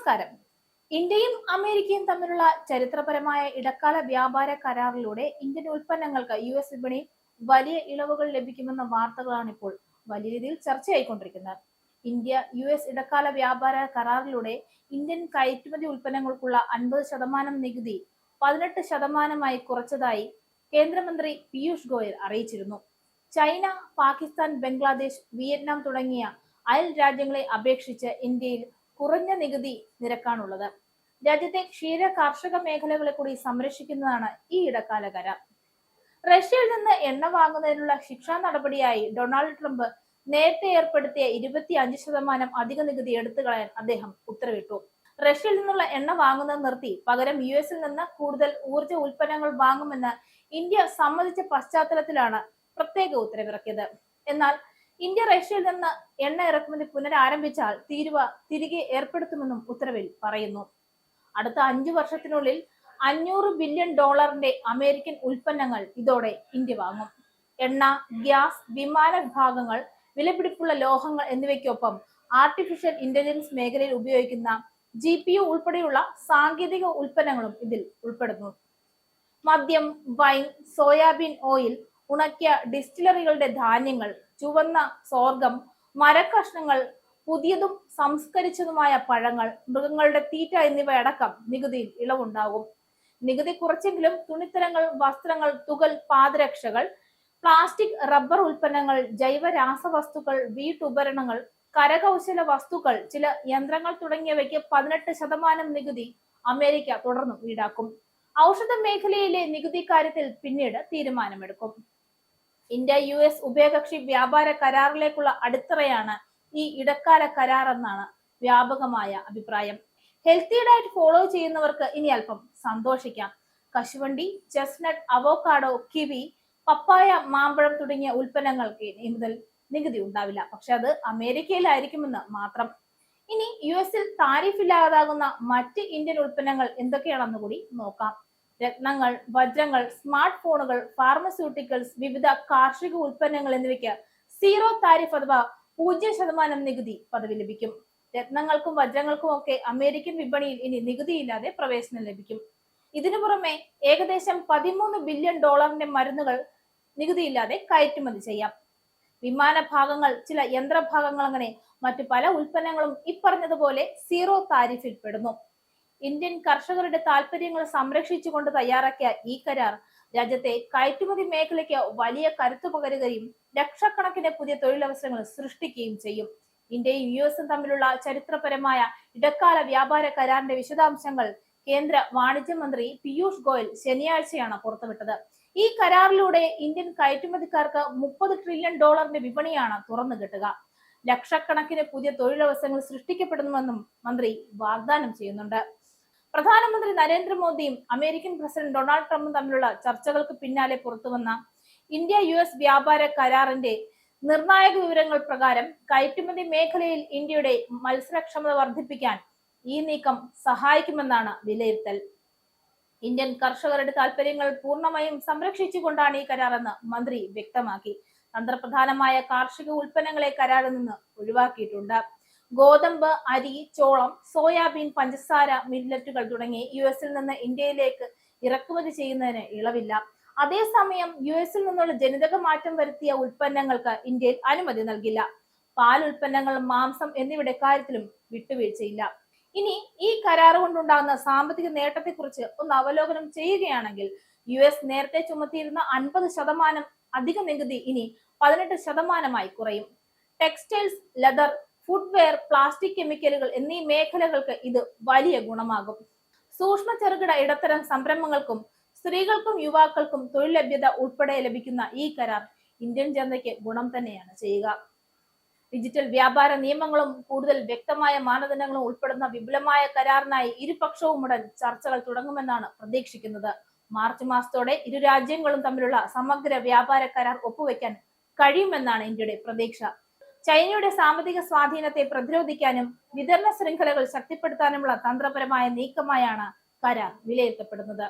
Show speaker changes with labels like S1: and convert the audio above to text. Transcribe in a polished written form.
S1: നമസ്കാരം. ഇന്ത്യയും അമേരിക്കയും തമ്മിലുള്ള ചരിത്രപരമായ ഇടക്കാല വ്യാപാര കരാറിലൂടെ ഇന്ത്യൻ ഉൽപ്പന്നങ്ങൾക്ക് US വിപണിയിൽ വലിയ ഇളവുകൾ ലഭിക്കുമെന്ന വാർത്തകളാണ് ഇപ്പോൾ വലിയ രീതിയിൽ ചർച്ചയായിക്കൊണ്ടിരിക്കുന്നത്. ഇന്ത്യ US ഇടക്കാല വ്യാപാര കരാറിലൂടെ ഇന്ത്യൻ കയറ്റുമതി ഉൽപ്പന്നങ്ങൾക്കുള്ള 50% നികുതി 18% കുറച്ചതായി കേന്ദ്രമന്ത്രി പീയൂഷ് ഗോയൽ അറിയിച്ചിരുന്നു. ചൈന, പാകിസ്ഥാൻ, ബംഗ്ലാദേശ്, വിയറ്റ്നാം തുടങ്ങിയ അയൽ രാജ്യങ്ങളെ അപേക്ഷിച്ച് ഇന്ത്യയിൽ കുറഞ്ഞ നികുതി നിരക്കാണുള്ളത്. രാജ്യത്തെ ക്ഷീര കാർഷിക മേഖലകളെ കൂടി സംരക്ഷിക്കുന്നതാണ് ഈ ഇടക്കാല കരാർ. റഷ്യയിൽ നിന്ന് എണ്ണ വാങ്ങുന്നതിനുള്ള ശിക്ഷാ നടപടിയായി ഡൊണാൾഡ് ട്രംപ് നേരത്തെ ഏർപ്പെടുത്തിയ 25% അധിക നികുതി എടുത്തുകളയാൻ അദ്ദേഹം ഉത്തരവിട്ടു. റഷ്യയിൽ നിന്നുള്ള എണ്ണ വാങ്ങുന്നത് നിർത്തി പകരം US നിന്ന് കൂടുതൽ ഊർജ്ജ ഉൽപ്പന്നങ്ങൾ വാങ്ങുമെന്ന് ഇന്ത്യ സമ്മതിച്ച പശ്ചാത്തലത്തിലാണ് പ്രത്യേക ഉത്തരവിറക്കിയത്. എന്നാൽ ഇന്ത്യ റഷ്യയിൽ നിന്ന് എണ്ണ ഇറക്കുമതി പുനരാരംഭിച്ചാൽ തീരുവ തിരികെ ഏർപ്പെടുത്തുമെന്നും ഉത്തരവിൽ പറയുന്നു. അടുത്ത 5 വർഷത്തിനുള്ളിൽ $500 ബില്യൺ അമേരിക്കൻ ഉൽപ്പന്നങ്ങൾ ഇതോടെ ഇന്ത്യ വാങ്ങും. എണ്ണ, ഗ്യാസ്, വിമാന വിഭാഗങ്ങൾ, വിലപിടിപ്പുള്ള ലോഹങ്ങൾ എന്നിവയ്ക്കൊപ്പം ആർട്ടിഫിഷ്യൽ ഇന്റലിജൻസ് മേഖലയിൽ ഉപയോഗിക്കുന്ന GPU ഉൾപ്പെടെയുള്ള സാങ്കേതിക ഉൽപ്പന്നങ്ങളും ഇതിൽ ഉൾപ്പെടുന്നു. മദ്യം, വൈൻ, സോയാബീൻ ഓയിൽ, ഉണക്കിയ ഡിസ്റ്റിലറികളുടെ ധാന്യങ്ങൾ, ചുവന്ന സോർഗം, മരക്കഷ്ണങ്ങൾ, പുതിയതും സംസ്കരിച്ചതുമായ പഴങ്ങൾ, മൃഗങ്ങളുടെ തീറ്റ എന്നിവയടക്കം നികുതിയിൽ ഇളവുണ്ടാകും. നികുതി കുറച്ചെങ്കിലും തുണിത്തരങ്ങൾ, വസ്ത്രങ്ങൾ, തുകൽ, പാദരക്ഷകൾ, പ്ലാസ്റ്റിക്, റബ്ബർ ഉൽപ്പന്നങ്ങൾ, ജൈവ രാസവസ്തുക്കൾ, വീട്ടുപകരണങ്ങൾ, കരകൗശല വസ്തുക്കൾ, ചില യന്ത്രങ്ങൾ തുടങ്ങിയവയ്ക്ക് 18% നികുതി അമേരിക്ക തുടർന്നും ഈടാക്കും. ഔഷധ മേഖലയിലെ നികുതി കാര്യത്തിൽ പിന്നീട് തീരുമാനമെടുക്കും. ഇന്ത്യ US ഉഭയകക്ഷി വ്യാപാര കരാറിലേക്കുള്ള അടിത്തറയാണ് ഈ ഇടക്കാല കരാർ എന്നാണ് വ്യാപകമായ അഭിപ്രായം. ഹെൽത്തി ഡയറ്റ് ഫോളോ ചെയ്യുന്നവർക്ക് ഇനി അല്പം സന്തോഷിക്കാം. കശുവണ്ടി, ചെസ്നട്ട്, അവോക്കാഡോ, കിവി, പപ്പായ, മാമ്പഴം തുടങ്ങിയ ഉൽപ്പന്നങ്ങൾക്ക് ഇനി മുതൽ നികുതി ഉണ്ടാവില്ല. പക്ഷെ അത് അമേരിക്കയിലായിരിക്കുമെന്ന് മാത്രം. ഇനി US താരിഫ് ഇല്ലാതാകുന്ന മറ്റ് ഇന്ത്യൻ ഉൽപ്പന്നങ്ങൾ എന്തൊക്കെയാണെന്ന് കൂടി നോക്കാം. രത്നങ്ങൾ, വജ്രങ്ങൾ, സ്മാർട്ട് ഫോണുകൾ, ഫാർമസ്യൂട്ടിക്കൽസ്, വിവിധ കാർഷിക ഉൽപ്പന്നങ്ങൾ എന്നിവയ്ക്ക് 0 താരിഫ് അഥവാ 0% നികുതി പദവി ലഭിക്കും. രത്നങ്ങൾക്കും വജ്രങ്ങൾക്കും ഒക്കെ അമേരിക്കൻ വിപണിയിൽ ഇനി നികുതിയില്ലാതെ പ്രവേശനം ലഭിക്കും. ഇതിനു പുറമെ ഏകദേശം $13 ബില്യൺ മരുന്നുകൾ നികുതിയില്ലാതെ കയറ്റുമതി ചെയ്യാം. വിമാന ഭാഗങ്ങൾ, ചില യന്ത്രഭാഗങ്ങൾ, അങ്ങനെ മറ്റു പല ഉൽപ്പന്നങ്ങളും ഇപ്പറഞ്ഞതുപോലെ 0 താരിഫിൽ പെടുന്നു. ഇന്ത്യൻ കർഷകരുടെ താല്പര്യങ്ങൾ സംരക്ഷിച്ചുകൊണ്ട് തയ്യാറാക്കിയ ഈ കരാർ രാജ്യത്തെ കയറ്റുമതി മേഖലയ്ക്ക് വലിയ കരുത്തു പകരുകയും ലക്ഷക്കണക്കിന് പുതിയ തൊഴിലവസരങ്ങൾ സൃഷ്ടിക്കുകയും ചെയ്യും. ഇന്ത്യയും US തമ്മിലുള്ള ചരിത്രപരമായ ഇടക്കാല വ്യാപാര കരാറിന്റെ വിശദാംശങ്ങൾ കേന്ദ്ര വാണിജ്യ മന്ത്രി പീയൂഷ് ഗോയൽ ശനിയാഴ്ചയാണ് പുറത്തുവിട്ടത്. ഈ കരാറിലൂടെ ഇന്ത്യൻ കയറ്റുമതിക്കാർക്ക് $30 ട്രില്യൺ വിപണിയാണ് തുറന്നു കിട്ടുക. ലക്ഷക്കണക്കിന് പുതിയ തൊഴിലവസരങ്ങൾ സൃഷ്ടിക്കപ്പെടുന്നുവെന്നും മന്ത്രി വാഗ്ദാനം ചെയ്യുന്നുണ്ട്. പ്രധാനമന്ത്രി നരേന്ദ്രമോദിയും അമേരിക്കൻ പ്രസിഡന്റ് ഡൊണാൾഡ് ട്രംപും തമ്മിലുള്ള ചർച്ചകൾക്ക് പിന്നാലെ പുറത്തുവന്ന ഇന്ത്യ US വ്യാപാര കരാറിന്റെ നിർണായക വിവരങ്ങൾ പ്രകാരം കയറ്റുമതി മേഖലയിൽ ഇന്ത്യയുടെ മത്സരക്ഷമത വർദ്ധിപ്പിക്കാൻ ഈ നീക്കം സഹായിക്കുമെന്നാണ് വിലയിരുത്തൽ. ഇന്ത്യൻ കർഷകരുടെ താല്പര്യങ്ങൾ പൂർണ്ണമായും സംരക്ഷിച്ചുകൊണ്ടാണ് ഈ കരാറെന്ന് മന്ത്രി വ്യക്തമാക്കി. തന്ത്രപ്രധാനമായ കാർഷിക ഉൽപ്പന്നങ്ങളെ കരാറിൽ നിന്ന് ഒഴിവാക്കിയിട്ടുണ്ട്. ഗോതമ്പ്, അരി, ചോളം, സോയാബീൻ, പഞ്ചസാര, മില്ലറ്റുകൾ തുടങ്ങി US നിന്ന് ഇന്ത്യയിലേക്ക് ഇറക്കുമതി ചെയ്യുന്നതിന് ഇളവില്ല. അതേസമയം US നിന്നുള്ള ജനിതക മാറ്റം വരുത്തിയ ഉൽപ്പന്നങ്ങൾക്ക് ഇന്ത്യയിൽ അനുമതി നൽകില്ല. പാൽ ഉൽപ്പന്നങ്ങൾ, മാംസം എന്നിവയുടെ കാര്യത്തിലും വിട്ടുവീഴ്ചയില്ല. ഇനി ഈ കരാർ കൊണ്ടുണ്ടാകുന്ന സാമ്പത്തിക നേട്ടത്തെക്കുറിച്ച് ഒന്ന് അവലോകനം ചെയ്യുകയാണെങ്കിൽ US നേരത്തെ ചുമത്തിയിരുന്ന 50% അധിക നികുതി ഇനി 18% കുറയും. ടെക്സ്റ്റൈൽസ്, ലെതർ, ഫുഡ്വെയർ, പ്ലാസ്റ്റിക്, കെമിക്കലുകൾ എന്നീ മേഖലകൾക്ക് ഇത് വലിയ ഗുണമാകും. സൂക്ഷ്മ ചെറുകിട ഇടത്തരം സംരംഭങ്ങൾക്കും സ്ത്രീകൾക്കും യുവാക്കൾക്കും തൊഴിൽ ലഭ്യത ഉൾപ്പെടെ ലഭിക്കുന്ന ഈ കരാർ ഇന്ത്യൻ ജനതയ്ക്ക് ഗുണം തന്നെയാണ് ചെയ്യുക. ഡിജിറ്റൽ വ്യാപാര നിയമങ്ങളും കൂടുതൽ വ്യക്തമായ മാനദണ്ഡങ്ങളും ഉൾപ്പെടുന്ന വിപുലമായ കരാറിനായി ഇരുപക്ഷവും ഉടൻ ചർച്ചകൾ തുടങ്ങുമെന്നാണ് പ്രതീക്ഷിക്കുന്നത്. മാർച്ച് മാസത്തോടെ ഇരു രാജ്യങ്ങളും തമ്മിലുള്ള സമഗ്ര വ്യാപാര കരാർ ഒപ്പുവെക്കാൻ കഴിയുമെന്നാണ് ഇന്ത്യയുടെ പ്രതീക്ഷ. ചൈനയുടെ സാമ്പത്തിക സ്വാധീനത്തെ പ്രതിരോധിക്കാനും വിതരണ ശൃംഖലകൾ ശക്തിപ്പെടുത്താനുമുള്ള തന്ത്രപരമായ നീക്കമായാണ് കരാർ വിലയിരുത്തപ്പെടുന്നത്.